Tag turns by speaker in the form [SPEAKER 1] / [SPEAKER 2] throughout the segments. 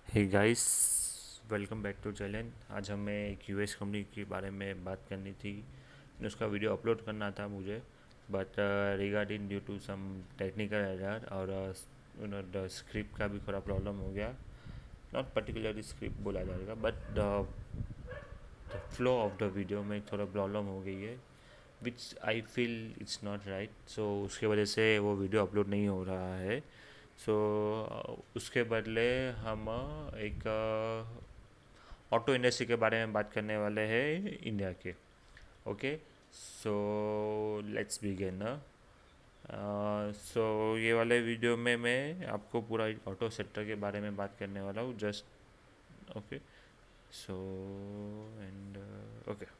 [SPEAKER 1] Hey guys, welcome back to channel. आज हमें एक यूएस कंपनी के बारे में बात करनी थी। उसका वीडियो अपलोड करना था मुझे, but regarding due to some technical error और द स्क्रिप्ट का भी थोड़ा प्रॉब्लम हो गया। नॉट पर्टिकुलरली स्क्रिप्ट बोला जाएगा, but the flow of the video में थोड़ा प्रॉब्लम हो गई है, which I feel it's not right. So उसके वजह से वो वीडियो अपलोड नहीं हो रहा है। सो उसके बदले हम एक ऑटो इंडस्ट्री के बारे में बात करने वाले हैं इंडिया के। Okay, so let's begin. So ये वाले वीडियो में मैं आपको पूरा ऑटो सेक्टर के बारे में बात करने वाला हूँ। Just okay, so and okay,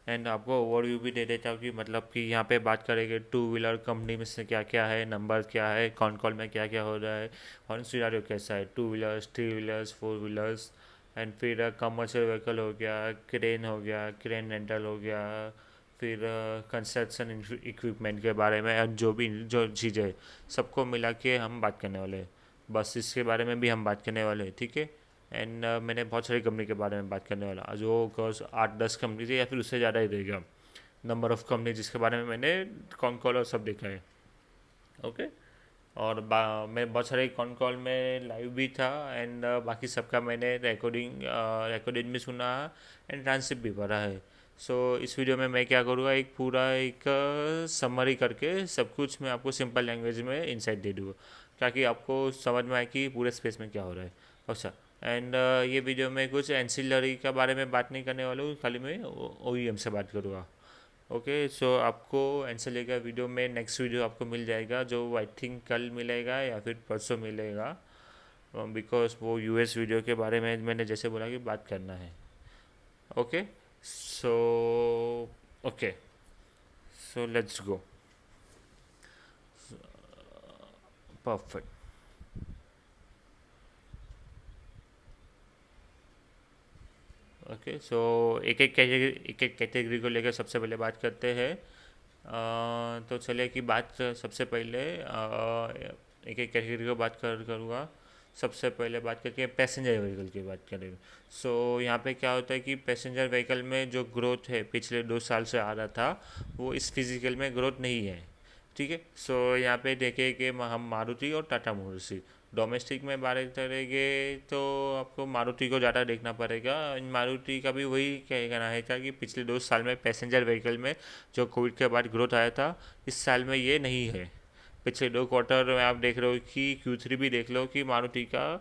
[SPEAKER 1] and आपको ओवरव्यू भी दे देता हूँ कि मतलब कि यहाँ पे बात करेंगे टू व्हीलर कंपनी में से क्या क्या है, नंबर क्या है, कौन कौन में क्या क्या हो रहा है, कौन सिनारियो कैसा है, two wheelers, three wheelers, four wheelers. And फिर कमर्शियल व्हीकल हो गया, क्रेन हो गया, क्रेन रेंटल हो गया, फिर कंस्ट्रक्शन इक्विपमेंट के बारे में, और जो भी जो चीज़ें सबको मिला के हम बात करने वाले हैं। बस इसके बारे में भी हम बात करने वाले हैं, ठीक है। एंड मैंने बहुत सारी कंपनी के बारे में बात करने वाला, जो कोर्स 8-10 कंपनी थी या फिर उससे ज़्यादा ही रहेगा नंबर ऑफ़ कंपनी जिसके बारे में मैंने कॉन कॉल और सब देखा है। ओके, और मैं बहुत सारे कॉन कॉल में लाइव भी था, एंड बाकी सबका मैंने रिकॉर्डिंग भी सुना एंड ट्रांसक्रिप्ट भी पढ़ा है। सो इस वीडियो में मैं क्या करूँगा, एक पूरा एक समरी करके सब कुछ मैं आपको सिंपल लैंग्वेज में इंसाइट दे दूँगा, ताकि आपको समझ में आए कि पूरे स्पेस में क्या हो रहा है। अच्छा, एंड ये वीडियो में कुछ एंसिलरी का बारे में बात नहीं करने वाला हूँ, खाली मैं ओ ई एम से बात करूँगा। ओके, सो आपको आंसर लेगा वीडियो में, नेक्स्ट वीडियो आपको मिल जाएगा जो आई थिंक कल मिलेगा या फिर परसों मिलेगा, बिकॉज वो यूएस वीडियो के बारे में मैंने जैसे बोला कि बात करना है। Okay, so okay, so let's go. Perfect. Okay, so एक एक कैटेगरी को लेकर सबसे पहले बात करते हैं। तो चलिए कि बात सबसे पहले एक एक कैटेगरी को बात करूँगा। सबसे पहले बात करके पैसेंजर व्हीकल की बात करेंगे। सो यहाँ पे क्या होता है कि पैसेंजर व्हीकल में जो ग्रोथ है पिछले 2 साल से आ रहा था, वो इस फिजिकल में ग्रोथ नहीं है। ठीक है, सो यहाँ पे देखें कि हम मारुति और टाटा मोटर्स, डोमेस्टिक में बात करेंगे तो आपको मारुति को ज़्यादा देखना पड़ेगा। मारुति का भी वही कहना है क्या कि पिछले 2 साल में पैसेंजर व्हीकल में जो कोविड के बाद ग्रोथ आया था, इस साल में ये नहीं है। पिछले 2 क्वार्टर में आप देख रहे हो कि Q3 भी देख लो कि मारुति का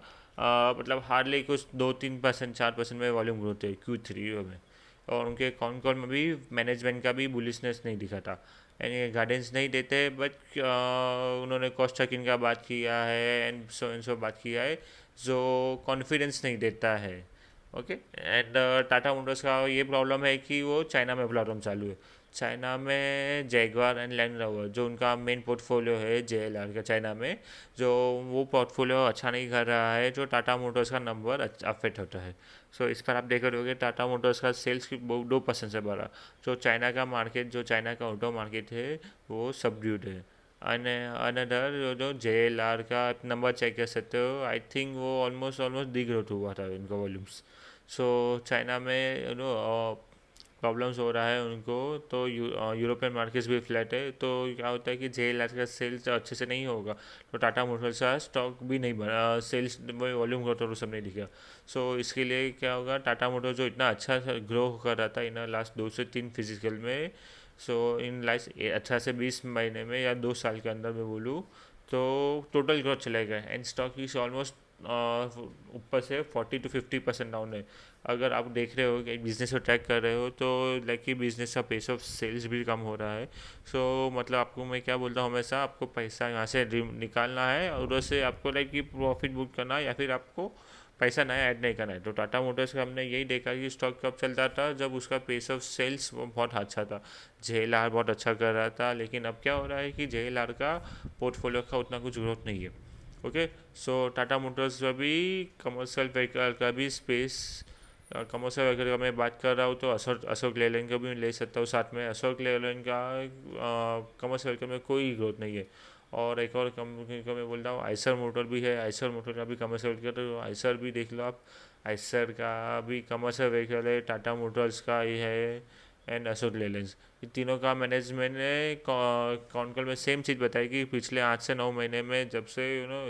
[SPEAKER 1] मतलब हार्डली कुछ 2-3%, 4% में वॉल्यूम ग्रोथ है Q3 में। और उनके कॉन कॉल में भी मैनेजमेंट का भी बुलिशनेस नहीं दिखा था, यानी गाइडेंस नहीं देते, बट उन्होंने कॉस्ट कटिंग का बात किया है एंड सो बात किया है, जो कॉन्फिडेंस नहीं देता है। ओके, एंड टाटा मोटर्स का ये प्रॉब्लम है कि वो चाइना में प्रॉब्लम चालू है। चाइना में जैगवार एंड लैंड रोवर जो उनका मेन पोर्टफोलियो है JLR का चाइना में, जो वो पोर्टफोलियो अच्छा नहीं कर रहा है, जो टाटा मोटर्स का नंबर अफेक्ट होता है। सो इस पर आप देख रहे होगे टाटा मोटर्स का सेल्स की 2% से बढ़ा। जो चाइना का मार्केट, जो चाइना का ऑटो मार्केट है, वो सबड्यूड है। अनदर जो JLR का नंबर चेक कर सकते हो, आई थिंक वो ऑलमोस्ट ऑलमोस्ट डी ग्रोथ हुआ था इनका वॉल्यूम्स। सो चाइना में प्रॉब्लम्स हो रहा है उनको, तो यूरोपियन मार्केट्स भी फ्लैट है, तो क्या होता है कि JLR का सेल्स अच्छे से नहीं होगा, तो टाटा मोटर्स का स्टॉक भी नहीं बना, सेल्स में वॉल्यूम ग्रोथ और वो सब नहीं दिखा। सो इसके लिए क्या होगा, टाटा मोटर्स जो इतना अच्छा ग्रो कर रहा था इन लास्ट 2 से 3 फिजिकल में, सो इन लास्ट 18 से 20 महीने में या 2 साल के अंदर मैं बोलूँ, तो टोटल ग्रोथ चलेगा एंड स्टॉक इज ऑलमोस्ट ऊपर से 40 to 50% डाउन है। अगर आप देख रहे हो कि बिजनेस को ट्रैक कर रहे हो, तो लाइक कि बिजनेस का पेस ऑफ सेल्स भी कम हो रहा है। सो मतलब आपको मैं क्या बोलता हूँ, हमेशा आपको पैसा यहाँ से निकालना है और उधर से आपको लाइक कि प्रॉफिट बुक करना है, या फिर आपको पैसा नया ऐड नहीं करना है। तो टाटा मोटर्स का हमने यही देखा कि स्टॉक कब चलता था, जब उसका पेस ऑफ सेल्स बहुत अच्छा था। JLR बहुत अच्छा कर रहा था, लेकिन अब क्या हो रहा है कि JLR का पोर्टफोलियो का उतना कुछ ग्रोथ नहीं है। ओके, सो टाटा मोटर्स का भी कमर्शियल व्हीकल का भी स्पेस, कमर्शियल व्हीकल का मैं बात कर रहा हूँ तो अशोक अशोक लेलैंड का भी ले सकता हूँ साथ में। अशोक लेलैंड का कमर्शियल व्हीकल में कोई ग्रोथ नहीं है, और एक और कंपनी को मैं बोल रहा हूँ, आइसर मोटर भी है। आइसर मोटर का भी कमर्शियल व्हीकल, तो आइसर भी देख लो आप। आइसर का भी कमर्शियल व्हीकल है। टाटा मोटर्स का ही है, एंड अशोक लेलैंड। ये तीनों का मैनेजमेंट ने कौन कॉल में सेम चीज़ बताई कि पिछले 8 से 9 महीने में जब से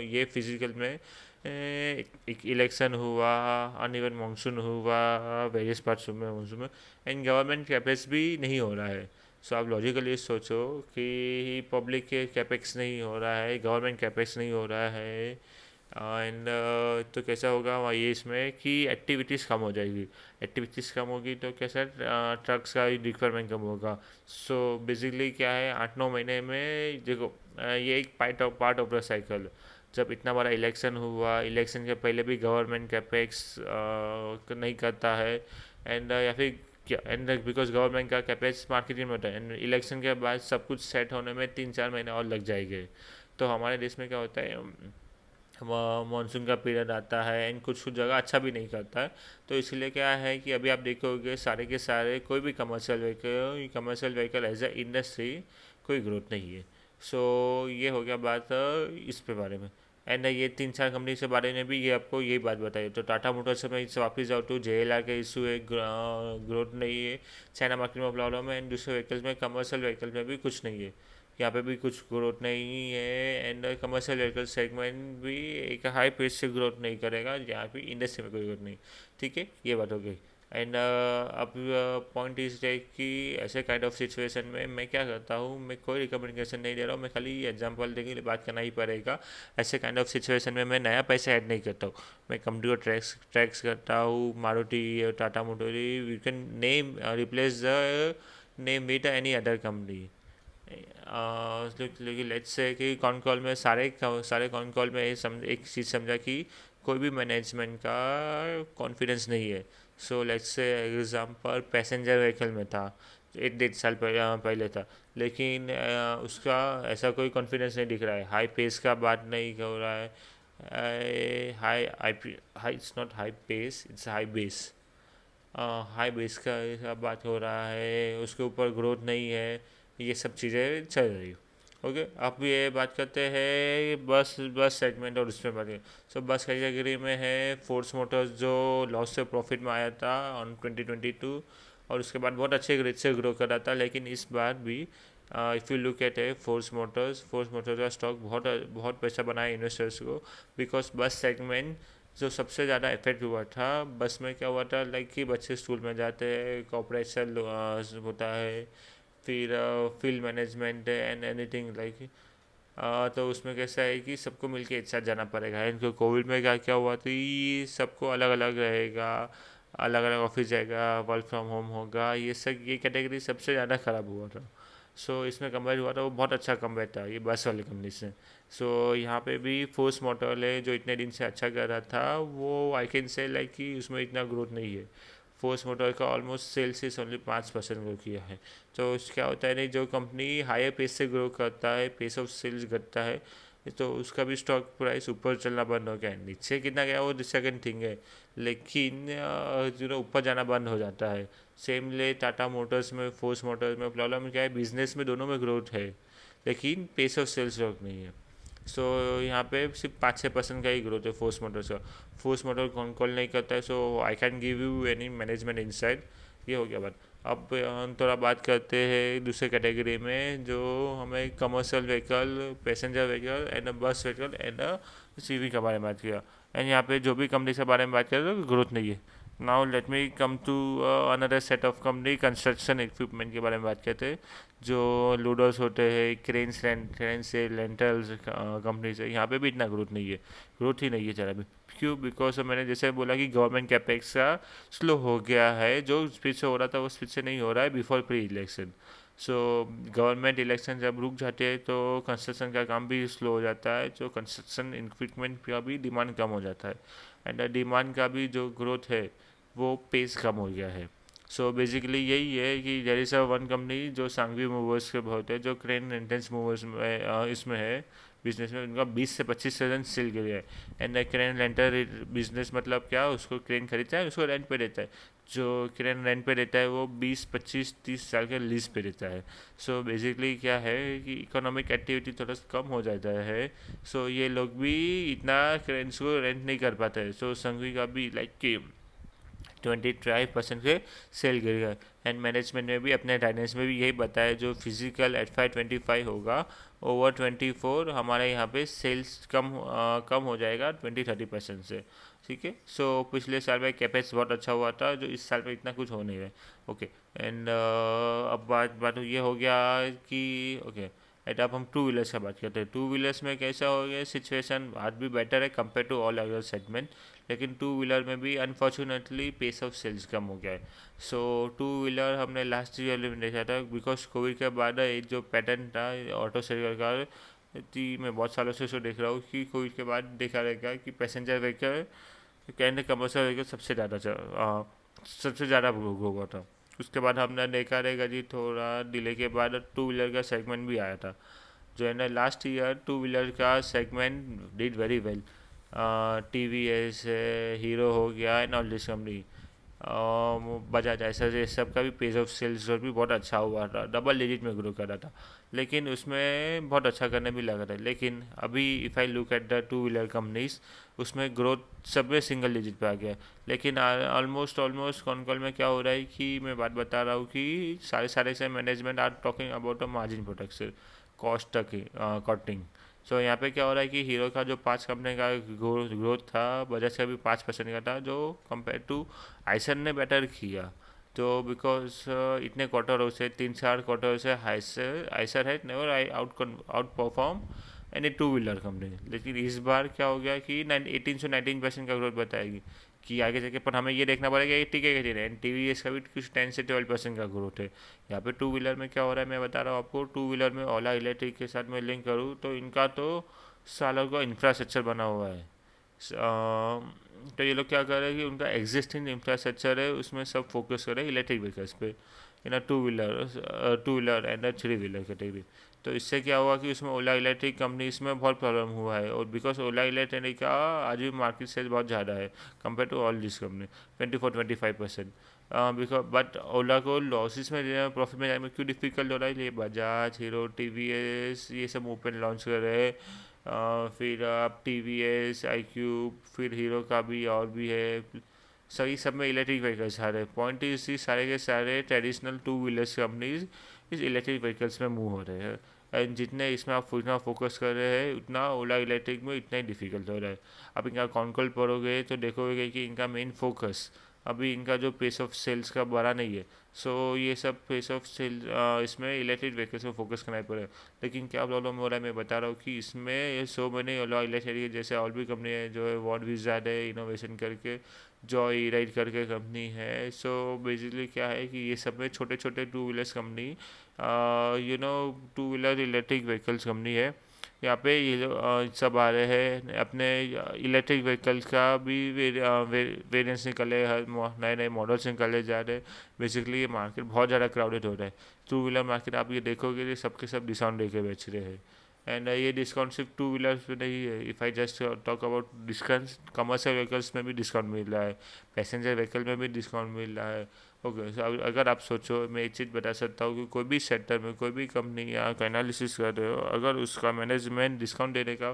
[SPEAKER 1] ये फिजिकल में एक इलेक्शन हुआ, अनइवन मानसून हुआ वेरियस पार्ट्स में मानसून में, एंड गवर्नमेंट कैपेक्स भी नहीं हो रहा है। सो आप लॉजिकली सोचो कि पब्लिक के कैपेक्स नहीं हो रहा है, गवर्नमेंट कैपेक्स नहीं हो रहा है, एंड तो कैसा होगा वहाँ ये इसमें कि एक्टिविटीज़ कम हो जाएगी। एक्टिविटीज़ कम होगी तो कैसा, ट्रक्स का रिक्वायरमेंट कम होगा। सो बेसिकली क्या है, 8 9 महीने में देखो, ये एक पार्ट ऑफ द साइकिल। जब इतना बड़ा इलेक्शन हुआ, इलेक्शन के पहले भी गवर्नमेंट कैपेक्स नहीं करता है, एंड या फिर क्या, एंड बिकॉज गवर्नमेंट का कैपेक्स मार्केटिंग में होता है, एंड इलेक्शन के बाद सब कुछ सेट होने में 3 4 महीने और लग जाएंगे। तो हमारे देश में क्या होता है, मानसून का पीरियड आता है एंड कुछ कुछ जगह अच्छा भी नहीं करता है। तो इसलिए क्या है कि अभी आप देखोगे सारे के सारे कोई भी commercial vehicle as a industry कोई ग्रोथ नहीं है। सो ये हो गया बात इस पे बारे में। एंड ये 3 4 कंपनी के बारे में भी ये आपको यही बात बताई। तो टाटा मोटर्स में वापस जाओ तो JLR के इशू है, ग्रोथ नहीं है, चाइना मार्केट में प्रॉब्लम है, एंड दूसरे व्हीकल्स में कमर्शियल व्हीकल्स में भी कुछ नहीं है, यहाँ पे भी कुछ ग्रोथ नहीं है। एंड कमर्शियल व्हीकल सेगमेंट भी एक हाई पेस से ग्रोथ नहीं करेगा, यहाँ पे इंडस्ट्री में कोई ग्रोथ नहीं। ठीक है, ये बात हो गई। एंड अब पॉइंट इज है कि ऐसे काइंड ऑफ सिचुएशन में मैं क्या करता हूँ, मैं कोई रिकमेंडेशन नहीं दे रहा हूँ, मैं खाली एग्जांपल देने के लिए बात करना ही पड़ेगा। ऐसे काइंड ऑफ सिचुएशन में मैं नया पैसा ऐड नहीं करता हूँ, मैं कंपनी को ट्रैक्स करता हूँ। मारुति, टाटा मोटरी, you can name replace the name with any other company. लेकिन लेट्स से कि कॉन कॉल में सारे कॉन कॉल में एक चीज़ समझा कि कोई भी मैनेजमेंट का कॉन्फिडेंस नहीं है। So let's say example passenger vehicle में था, 1 1.5 साल पहले था, लेकिन उसका ऐसा कोई कॉन्फिडेंस नहीं दिख रहा है। हाई पेस का बात नहीं हो रहा है, high it's not high pace, it's high base. High base का बात हो रहा है, उसके ऊपर ग्रोथ नहीं है, ये सब चीज़ें चल रही। ओके, अब ये बात करते हैं बस सेगमेंट और उसमें बात करें। सो बस कैटेगरी में है फोर्स मोटर्स, जो लॉस से प्रॉफिट में आया था ऑन 2022, और उसके बाद बहुत अच्छे रेट से ग्रो कर रहा था। लेकिन इस बार भी इफ़ यू लुक एट है फोर्स मोटर्स का स्टॉक बहुत बहुत पैसा बनाया इन्वेस्टर्स को, बिकॉज बस सेगमेंट जो सबसे ज़्यादा इफेक्ट हुआ था। बस में क्या हुआ था, लाइक कि बच्चे स्कूल में जाते हैं, कॉपरेशन होता है, फिर field management and anything like, तो उसमें कैसा है कि सबको मिलके एक साथ जाना पड़ेगा। इनको कोविड में क्या क्या हुआ था, ये सबको अलग अलग रहेगा, अलग अलग ऑफिस जाएगा, वर्क फ्रॉम होम होगा, ये कैटेगरी सबसे ज़्यादा ख़राब हुआ था। सो इसमें कंपेयर हुआ था, वो बहुत अच्छा कंपेयर था ये बस वाली कंपनी से। सो यहाँ पे भी फोर्स मोटर है जो इतने दिन से अच्छा कर रहा था, वो आई कैन से लाइक कि उसमें इतना ग्रोथ नहीं है। फोर्स मोटर का ऑलमोस्ट सेल्स इस ओनली 5% ग्रो किया है। तो क्या होता है, नहीं जो कंपनी हायर पेस से ग्रो करता है, पेस ऑफ सेल्स घटता है, तो उसका भी स्टॉक प्राइस ऊपर चलना बंद हो गया है। नीचे कितना गया वो सेकंड थिंग है, लेकिन जो ऊपर जाना बंद हो जाता है। सेम ले टाटा मोटर्स में, फोर्स मोटर्स में प्रॉब्लम क्या है, बिजनेस में दोनों में ग्रोथ है, लेकिन पेस ऑफ सेल्स ग्रोथ नहीं है। सो यहाँ पे सिर्फ 5 6% का ही ग्रोथ है फोर्स मोटर्स का। फोर्स मोटर कौन कॉल नहीं करता है, so I can give you any management insight. ये हो गया बात। अब हम थोड़ा बात करते हैं दूसरे कैटेगरी में, जो हमें commercial vehicle, passenger vehicle and बस व्हीकल एंड CV के बारे में बात किया। एंड यहाँ पे जो भी कंपनी के बारे में बात करें तो ग्रोथ नहीं है। Now let me come to another set of company, construction equipment के बारे में बात करते हैं। जो लोडर्स होते हैं, क्रेन से लेंटल्स कंपनी से, यहाँ पे भी इतना ग्रोथ नहीं है, ग्रोथ ही नहीं है जरा भी। क्यों? बिकॉज मैंने जैसे बोला कि गवर्नमेंट कैपेक्स का स्लो हो गया है, जो स्पीड से हो रहा था वो स्पीड से नहीं हो रहा है before pre election. So government election जब रुक जाते हैं तो कंस्ट्रक्शन का काम भी स्लो हो जाता है, जो कंस्ट्रक्शन इक्विपमेंट का भी डिमांड कम हो जाता है, एंड डिमांड का भी जो ग्रोथ है वो पेस कम हो गया है। सो बेसिकली यही है कि देयर इज़ वन कंपनी जो सांघवी मूवर्स के बहुत है, जो क्रेन मेंटेनेंस मूवर्स में इसमें है, बिजनेस में उनका 20 से 25% सेल गिर है। एंड क्रेन रेंटर बिजनेस मतलब क्या, उसको क्रेन खरीदता है, उसको रेंट पे देता है। जो क्रेन रेंट पे देता है वो 20 25 30 साल के लीज पे देता है। सो बेसिकली क्या है कि इकोनॉमिक एक्टिविटी थोड़ा सा कम हो जाता है। सो ये लोग भी इतना क्रेन्स को रेंट नहीं कर पाते हैं। सो संघवी का भी लाइक कि 25% के सेल गिर गए। एंड मैनेजमेंट में भी अपने गाइडेंस में भी यही बताया, जो फिजिकल FY25 होगा ओवर 24 हमारे यहाँ पे सेल्स कम हो जाएगा 20-30% से। ठीक है। सो पिछले साल में कैपेक्स बहुत अच्छा हुआ था, जो इस साल में इतना कुछ हो नहीं रहा है। ओके। एंड अब बात ये हो गया कि ओके एट अब हम टू व्हीलर्स का बात करते हैं। टू व्हीलर्स में कैसा हो गया सिचुएशन, आज भी बेटर है compare to all other segment. लेकिन टू व्हीलर में भी अनफॉर्चुनेटली पेस ऑफ सेल्स कम हो गया है। सो टू व्हीलर हमने लास्ट ईयर में देखा था, बिकॉज कोविड के बाद एक जो पैटर्न था ऑटो सेक्टर का, मैं बहुत सालों से उसको देख रहा हूँ कि कोविड के बाद देखा रहेगा कि पैसेंजर व्हीकल कैंड कमर्शियल व्हीकल सबसे ज़्यादा ग्रो हुआ था। उसके बाद हमने देखा रहेगा जी थोड़ा डिले के बाद टू व्हीलर का सेगमेंट भी आया था, जो है ना लास्ट ईयर टू व्हीलर का segment did very well. TVS है, हीरो हो गया and all this company, Bajaj ऐसा ये सब का भी पेज ऑफ सेल्स ग्रोथ भी बहुत अच्छा हुआ था, डबल डिजिट में ग्रो कर रहा था। लेकिन उसमें बहुत अच्छा करने भी लगा था। लेकिन अभी if I look at the two wheeler companies, उसमें ग्रोथ सब में सिंगल डिजिट पे आ गया। लेकिन ऑलमोस्ट कॉन कॉल में क्या हो रहा है कि मैं बात बता रहा हूँ कि सारे से management are talking about a margin protection, cost cutting. So यहाँ पे क्या हो रहा है कि हीरो का जो 5 कंपनी का ग्रोथ था, बजाज का भी 5% का था, जो कंपेयर टू आइसर ने बेटर किया। तो बिकॉज इतने क्वार्टरों से 3-4 क्वार्टर से आइसर है never I out perform any two wheeler company. लेकिन इस बार क्या हो गया कि 18 से 19% का ग्रोथ बताएगी कि आगे जाके, पर हमें ये देखना पड़ेगा कि टिकेगा कि नहीं। एंड TVS का भी कुछ 10 से 12% का ग्रोथ है। यहाँ पे टू व्हीलर में क्या हो रहा है मैं बता रहा हूँ आपको। टू व्हीलर में ओला इलेक्ट्रिक के साथ मैं लिंक करूँ तो इनका तो सालों का इंफ्रास्ट्रक्चर बना हुआ है। तो ये लोग क्या कर रहे हैं कि उनका एग्जिस्टिंग इंफ्रास्ट्रक्चर है, उसमें सब फोकस कर रहे हैं इलेक्ट्रिक व्हीकल्स पे, two wheeler and three wheeler category. तो इससे क्या हुआ कि उसमें ओला इलेक्ट्रिक कंपनीज में बहुत प्रॉब्लम हुआ है। और बिकॉज ओला इलेक्ट्रिक का आज भी मार्केट शेयर बहुत ज़्यादा है compare to all this company, 24-25%। Because but Ola को लॉसेस में प्रॉफिट में जाने में क्यों डिफिकल्ट हो रहा है, ये बजाज, हीरो, TVS ये सब ओपन लॉन्च कर रहे हैं। फिर आप TVS, iQube, फिर हीरो का भी और भी है, सही सब में इलेक्ट्रिक व्हीकल्स आ रहे हैं। पॉइंट इज सारे के सारे ट्रेडिशनल टू व्हीलर्स कंपनीज इस इलेक्ट्रिक व्हीकल्स में मूव हो रहे हैं। एंड जितने इसमें आप उतना फोकस कर रहे हैं उतना ओला इलेक्ट्रिक में इतना ही डिफिकल्ट हो रहा है। आप इनका कॉन्कॉल पढ़ोगे तो देखोगे कि इनका मेन फोकस अभी इनका जो पेस ऑफ सेल्स का बड़ा नहीं है। सो ये सब पेस ऑफ सेल इसमें इलेक्ट्रिक व्हीकल्स को फोकस करना पड़ेगा। लेकिन क्या प्रॉब्लम हो रहा है मैं बता रहा हूँ कि इसमें ये सो मैंने ओला इलेक्ट्रिक जैसे और भी कंपनी है, जो है वॉट विज़ार्ड है, इनोवेशन करके, जॉय राइड करके कंपनी है। सो बेसिकली क्या है कि ये सब में छोटे छोटे two wheelers company, two wheeler electric vehicles company है। यहाँ पे ये सब आ रहे हैं अपने इलेक्ट्रिक व्हीकल्स का भी वेरिएंट्स निकले, हर नए नए मॉडल्स निकले जा रहे हैं। बेसिकली ये मार्केट बहुत ज़्यादा क्राउडेड हो रहा है। टू व्हीलर मार्केट आप ये देखोगे कि सबके सब डिस्काउंट देके बेच रहे हैं। एंड ये डिस्काउंट सिर्फ टू व्हीलर्स पे नहीं है। If I just talk about discount, commercial vehicles में भी डिस्काउंट मिल रहा है, पैसेंजर व्हीकल में भी डिस्काउंट मिल रहा है। ओके। अगर आप सोचो, मैं एक चीज़ बता सकता हूँ कि कोई भी सेक्टर में कोई भी कंपनी या एनालिसिस कर रहे हो, अगर उसका मैनेजमेंट डिस्काउंट देने का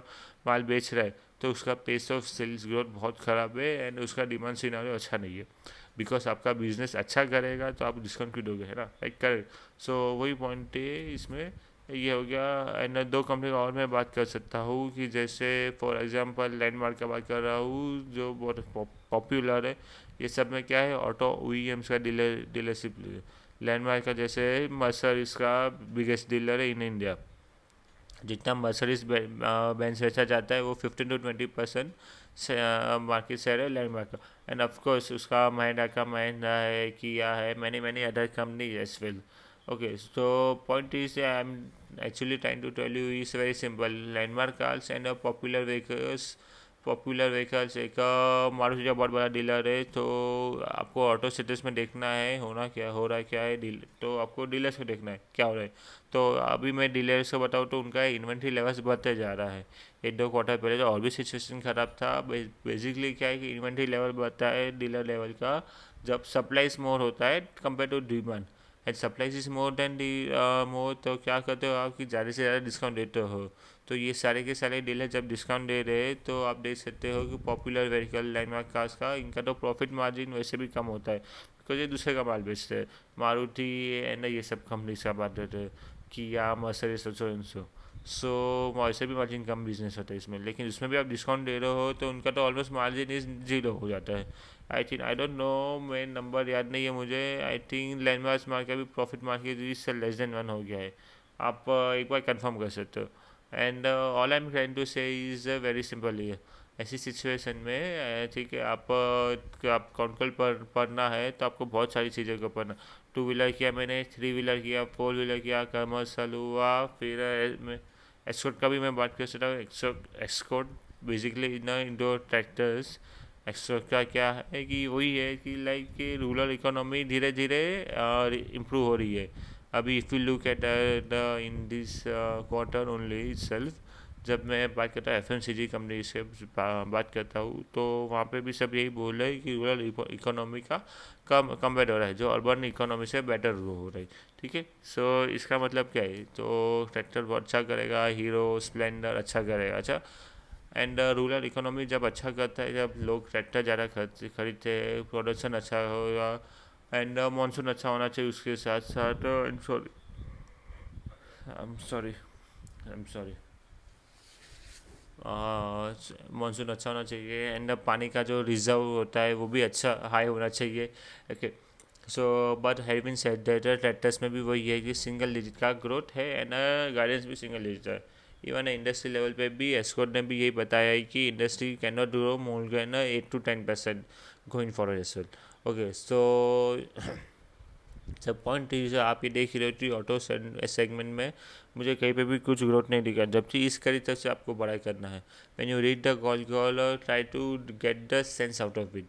[SPEAKER 1] माल बेच रहा है तो उसका पेस ऑफ सेल्स ग्रोथ बहुत ख़राब है एंड उसका डिमांड सिनेरियो अच्छा नहीं है। बिकॉज आपका बिजनेस अच्छा करेगा तो आप डिस्काउंट क्यों दोगे, है ना, लाइक करेक्ट। सो वही पॉइंट है इसमें, ये हो गया। एंड दो कंपनी का और मैं बात कर सकता हूँ कि जैसे फॉर एग्जांपल लैंडमार्क का बात कर रहा हूँ, जो बहुत पॉपुलर है। ये सब में क्या है, ऑटो OEMs का डीलरशिप। लैंडमार्क का जैसे मर्सर इसका बिगेस्ट डीलर है इन इंडिया। जितना मर्सरीज बेंच बेचा जाता है वो 15-20% मार्केट शेयर है लैंडमार्क का। एंड ऑफकोर्स उसका महिंद्रा है, किया है, many many other company as well. Okay, so point is I'm actually trying to tell you is very simple. Landmark cars and popular vehicles popular vehicles एक मारुति का बहुत बड़ा dealer है। तो आपको ऑटो सिटीज में देखना है होना क्या हो रहा है, क्या है डील, तो आपको डीलर्स को देखना है क्या हो रहा है। तो अभी मैं डीलर्स को बताऊँ तो उनका इन्वेंट्री लेवल्स बढ़ते जा रहा है। 1-2 क्वार्टर पहले तो और भी सिचुएशन ख़राब था। बेसिकली क्या है कि इन्वेंट्री लेवल बढ़ता है डीलर लेवल का जब सप्लाईज मोर होता है compare to demand. And supplies is more than the more, तो क्या करते हो आप कि ज़्यादा से ज़्यादा डिस्काउंट देते हो। तो ये सारे के सारे डीलर जब डिस्काउंट दे रहे हैं तो आप देख सकते हो कि पॉपुलर व्हीकल लैंडमार्क कार्स का इनका तो प्रॉफिट मार्जिन वैसे भी कम होता है बिकॉज ये दूसरे का माल बेचते हैं। मारुति एंड ये सब कंपनी का बात करते हैं किया मर्सिडीज सो सो वैसे भी मार्जिन कम बिजनेस होता है इसमें, लेकिन उसमें भी आप डिस्काउंट दे रहे हो तो उनका तो ऑलमोस्ट मार्जिन इज जीरो हो जाता है। I think I don't know, मैं नंबर याद नहीं है मुझे। आई थिंक लैंडमार्क मार्क का भी प्रॉफिट मार्केट इससे लेस देन 1 हो गया है। आप एक बार कंफर्म कर सकते हो। And all I am trying to say is very simple है। ऐसी सिचुएशन में ठीक है आप कॉन्कल पढ़ना है तो आपको बहुत सारी चीज़ों को पढ़ना। 2 व्हीलर किया मैंने, 3 व्हीलर किया, 4 व्हीलर किया, कमर्शियल हुआ, फिर एस्कॉर्ट का भी मैं बात कर सकता हूँ। एस्कॉर्ट बेसिकली इन इंडोर ट्रैक्टर्स। एस्कॉर्ट का क्या है कि वही है कि लाइक कि रूरल इकोनॉमी धीरे धीरे इम्प्रूव हो रही है। अभी if you look at the in this quarter only itself, जब मैं बात करता हूँ FMCG कंपनी से बात करता हूँ तो वहाँ पे भी सब यही बोल रहे हैं कि रूरल इकोनॉमी का कम बेटर हो रहा है जो अर्बन इकोनॉमी से बेटर ग्रो हो रहा है। ठीक है, सो इसका मतलब क्या है, तो ट्रैक्टर बहुत अच्छा करेगा, हीरो स्प्लेंडर अच्छा करेगा। अच्छा, एंड रूरल इकोनॉमी जब अच्छा करता है, जब लोग ट्रैक्टर ज़्यादा खरीदते हैं, प्रोडक्शन अच्छा होगा, एंड मानसून अच्छा होना चाहिए उसके साथ साथ। आई एम सॉरी मानसून अच्छा होना चाहिए एंड पानी का जो रिजर्व होता है वो भी अच्छा हाई होना चाहिए। Okay, so but having said that tractors में भी वही है कि सिंगल डिजिट का ग्रोथ है एंड गाइडेंस भी सिंगल डिजिट है। इवन इंडस्ट्री लेवल पे भी एस्कॉर्ट ने भी यही बताया है कि industry can not grow more than 8 to 10% going forward as well. Okay, so जब पॉइंट इज आप ये देख रहे हो कि ऑटो सेगमेंट में मुझे कहीं पे भी कुछ ग्रोथ नहीं दिखा, जबकि इस करीब से आपको बड़ा करना है। When you read the call try to get the sense out of it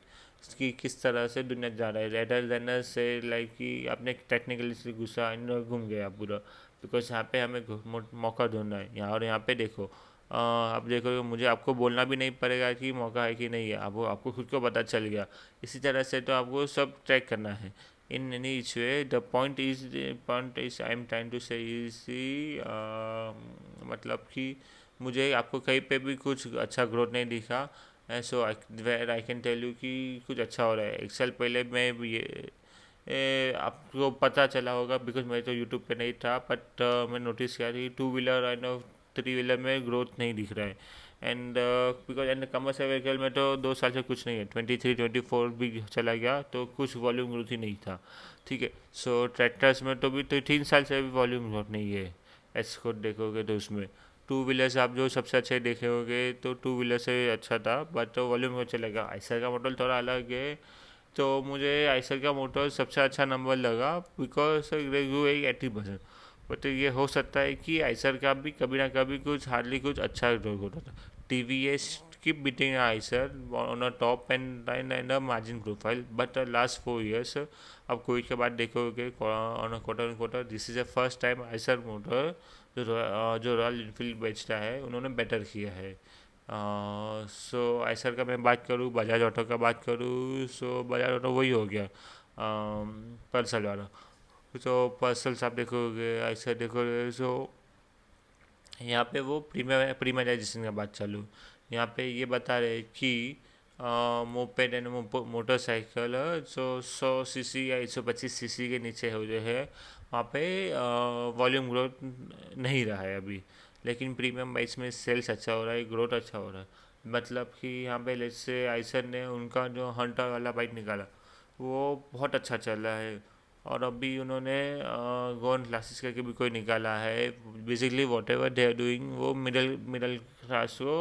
[SPEAKER 1] कि किस तरह से दुनिया जा रहा है रेदर देन से लाइक कि आपने टेक्निकली से घुसा घूम गया पूरा। बिकॉज यहाँ पे हमें मौका ढूंढना है यहाँ, और यहाँ पे देखो आप देखो मुझे आपको बोलना भी नहीं पड़ेगा कि मौका है कि नहीं है, आपको खुद को पता चल गया। इसी तरह से तो आपको सब ट्रैक करना है in any each way। The point is I am trying to say is मतलब कि मुझे आपको कहीं पे भी कुछ अच्छा ग्रोथ नहीं दिखा। सो आई कैन टेल यू कि कुछ अच्छा हो रहा है। एक्सेल पहले मैं ये आपको पता चला होगा बिकॉज मैं तो यूट्यूब पे नहीं था, बट मैं नोटिस किया कि 2 व्हीलर एंड 3 व्हीलर में ग्रोथ नहीं दिख रहा है। And because and commercial vehicle में तो 2 साल से कुछ नहीं है, 23-24 भी चला गया तो कुछ वॉल्यूम ग्रोथ ही नहीं था। ठीक है, सो ट्रैक्टर्स में तो भी तो 3 साल से भी वॉल्यूम ग्रोथ नहीं है। एस्को देखोगे तो उसमें 2 व्हीलर्स आप जो सबसे अच्छे देखे होंगे तो 2 व्हीलर से अच्छा था, बट वॉल्यूम ग्रोथ चलेगा। आइसर का मॉडल थोड़ा अलग है, तो मुझे आइसर का मोटर सबसे अच्छा नंबर लगा बिकॉज रेगू 80%। बट ये हो सकता है कि आइसर का भी कभी ना कभी कुछ हार्डली कुछ अच्छा ग्रोथ होता था। TVS keep beating Eicher on a top and a margin profile, but last 4 years अब कोई के बाद देखोगे on quarter this is the first time Eicher motor जो रॉयल इनफील्ड बेचता है उन्होंने बेटर किया है। सो आइसर का मैं बात करूँ, बजाज ऑटो का बात करूँ, सो बजाज ऑटो वही हो गया पल्सर वाला। तो पल्सर आप देखोगे आइसर देखोगे, सो यहाँ पे वो प्रीमियराइजेशन का बात चालू। यहाँ पे ये बता रहे कि मोपेड एंड मोटरसाइकिल जो 100 सीसी या 125 सीसी के नीचे हो जो है वहाँ पे वॉल्यूम ग्रोथ नहीं रहा है अभी, लेकिन प्रीमियम बाइक्स में सेल्स अच्छा हो रहा है, ग्रोथ अच्छा हो रहा है। मतलब कि यहाँ पे लेट्स से आइसर ने उनका जो हंटर वाला बाइक निकाला वो बहुत अच्छा चल रहा है। और अभी उन्होंने गोन क्लासेस करके भी कोई निकाला है। Basically what they are doing वो मिडिल मिडिल क्लास को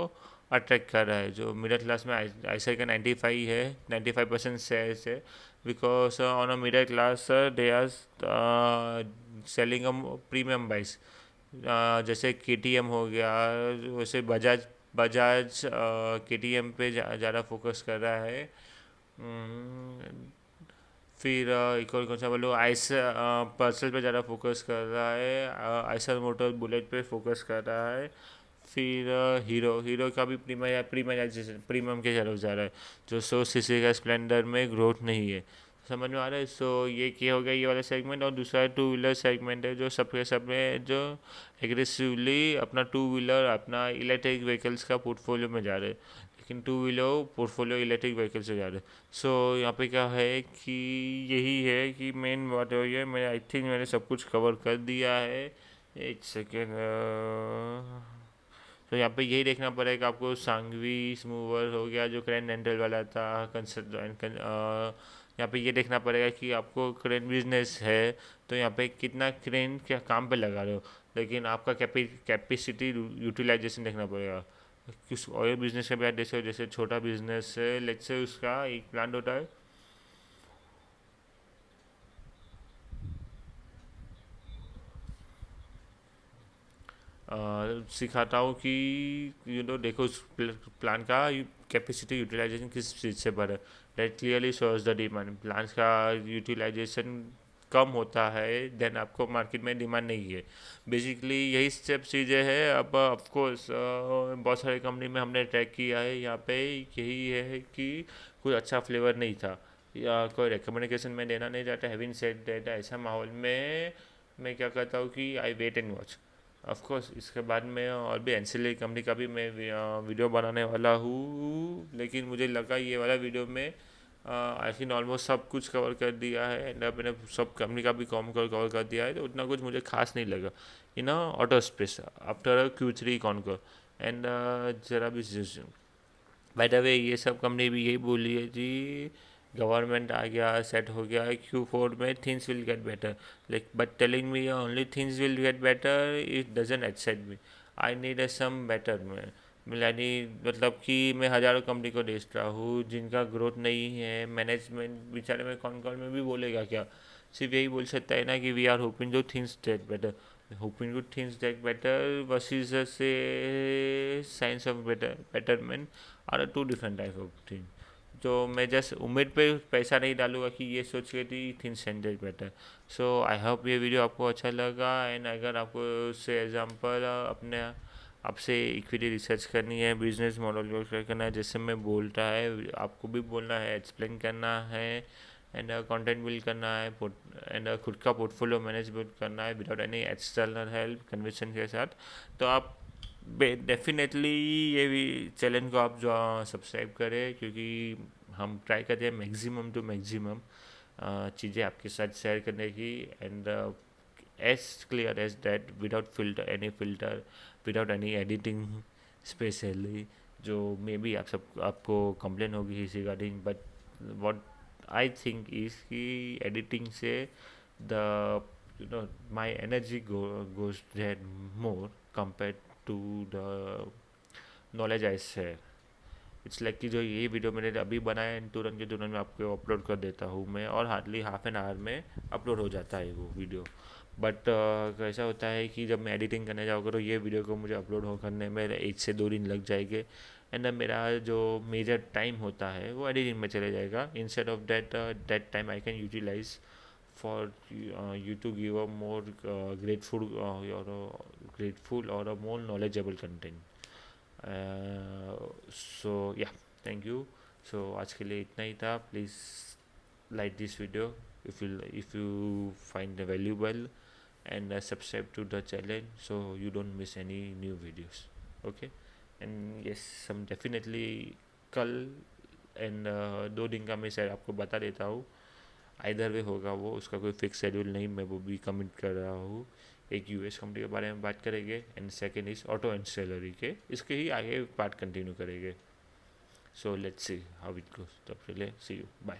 [SPEAKER 1] अट्रैक्ट कर रहा है। जो मिडिल क्लास में आइसर का 95 है, 95% शेयर्स है, because on a middle class they are selling a premium bikes जैसे KTM हो गया, वैसे बजाज बजाज KTM पे ज़्यादा फोकस कर रहा है। हम्म, फिर एक और कौन सा बोलो, पर्सल पे ज़्यादा फोकस कर रहा है, आइसर मोटर बुलेट पे फोकस कर रहा है। फिर हीरो हीरो का भी प्रीमियम के तरफ जा रहा है, जो 100 सीसी का स्प्लेंडर में ग्रोथ नहीं है। समझ में आ रहा है। सो ये क्या हो गया ये वाला सेगमेंट। और दूसरा टू व्हीलर सेगमेंट है, जो सबके सब में जो एग्रेसिवली अपना टू व्हीलर अपना इलेक्ट्रिक व्हीकल्स का पोर्टफोलियो में जा रहे हैं, लेकिन two wheeler portfolio electric vehicle से जा रहे हैं। सो यहाँ पे क्या है कि यही है कि मेन बात हो है, मैं आई थिंक मैंने सब कुछ कवर कर दिया है। एक सेकेंड। तो यहाँ पे यही देखना पड़ेगा आपको, सांगवी स्मूवर हो गया जो करेंट रेंटल वाला था, यहाँ पे ये देखना पड़ेगा कि आपको क्रेन बिजनेस है तो यहाँ पे कितना क्रेन क्या काम पे लगा रहे हो, लेकिन आपका कैपेसिटी यूटिलाइजेशन देखना पड़ेगा। किस ऑयल बिजनेस के बाद जैसे छोटा बिजनेस है, लेट्स से उसका एक प्लांट होता है, सिखाता हूँ कि देखो उस प्लान का कैपेसिटी यूटिलाइजेशन किस चीज़ से बढ़े। That clearly shows the demand. Plan का यूटिलाइजेशन कम होता है देन आपको मार्केट में डिमांड नहीं है। बेसिकली यही सब चीज़ें हैं। अब ऑफकोर्स बहुत सारे कंपनी में हमने ट्रैक किया है, यहाँ पे यही है कि कोई अच्छा फ्लेवर नहीं था, या कोई रिकमेंडेशन में देना नहीं चाहता। हैविंग सेड दैट, ऐसा माहौल में मैं क्या करता हूँ कि I wait and watch. Of course इसके बाद में और भी एंसिलरी कंपनी का भी मैं वीडियो बनाने वाला हूँ, लेकिन मुझे लगा ये वाला वीडियो में आई थिंक ऑलमोस्ट सब कुछ कवर कर दिया है। एंड मैंने सब कंपनी का भी कवर कर दिया है, तो उतना कुछ मुझे खास नहीं लगा in auto space after Q3 concall. And जरा भी बाय द वे ये सब कंपनी भी यही बोली है जी, गवर्नमेंट आ गया सेट हो गया है Q4 में, things will get better, like but telling me only things will get better, it doesn't excite me. I need a some better में, यानी मतलब कि मैं हज़ारों कंपनी को देख रहा हूँ जिनका ग्रोथ नहीं है। मैनेजमेंट बेचारे में कौन कौन में भी बोलेगा क्या, सिर्फ यही बोल सकता है ना कि we are hoping to things get better. hoping to things get better versus say signs of betterment are two different type of things। तो मैं जस्ट उम्मीद पे पैसा नहीं डालूंगा कि ये सोच के थी things get better. So I hope ये वीडियो आपको अच्छा लगा। एंड अगर आपको उससे एग्जांपल अपने आपसे इक्विटी रिसर्च करनी है, बिजनेस मॉडल को करना है, जैसे मैं बोलता है आपको भी बोलना है, एक्सप्लेन करना है, एंड कंटेंट बिल्ड करना है, एंड खुद का पोर्टफोलियो मैनेजमेंट करना है without any external help conviction के साथ, तो आप डेफिनेटली ये भी चैनल को आप जो सब्सक्राइब करें, क्योंकि हम ट्राई करते हैं मैक्सिमम टू मैक्सिमम चीज़ें आपके साथ शेयर करने की। And as clear as that, without filter, without any editing specially, जो मे बी आपको कंप्लेन होगी इस regarding, but what I think is कि एडिटिंग से the my energy goes there more compared to the knowledge I share। It's like कि जो ये video मैंने अभी बनाया है तुरंत के तुरंत मैं आपको अपलोड कर देता हूँ मैं, और हार्डली हाफ एन आवर में अपलोड हो जाता है वो वीडियो। बट कैसा होता है कि जब मैं एडिटिंग करने जाऊँगा तो ये वीडियो को मुझे अपलोड हो करने में 1 से 2 दिन लग जाएंगे। एंड मेरा जो मेजर टाइम होता है वो एडिटिंग में चले जाएगा। Instead of that time I can utilize for you to give a more grateful or a more knowledgeable content। So yeah, thank you। so आज के लिए इतना ही था। Please like this video if you find it valuable, and subscribe to the channel so you don't miss any new videos। okay, and yes, some definitely कल and 2 दिन का मैं शायद आपको बता देता हूँ, आइदर वे होगा वो, उसका कोई फिक्स शेड्यूल नहीं, मैं वो भी कमिट कर रहा हूँ। एक यूएस कंपनी के बारे में बात करेंगे, and second is auto and salary के, इसके ही आगे पार्ट कंटिन्यू करेंगे। So let's see how it goes. तब चलिए सी यू, बाय।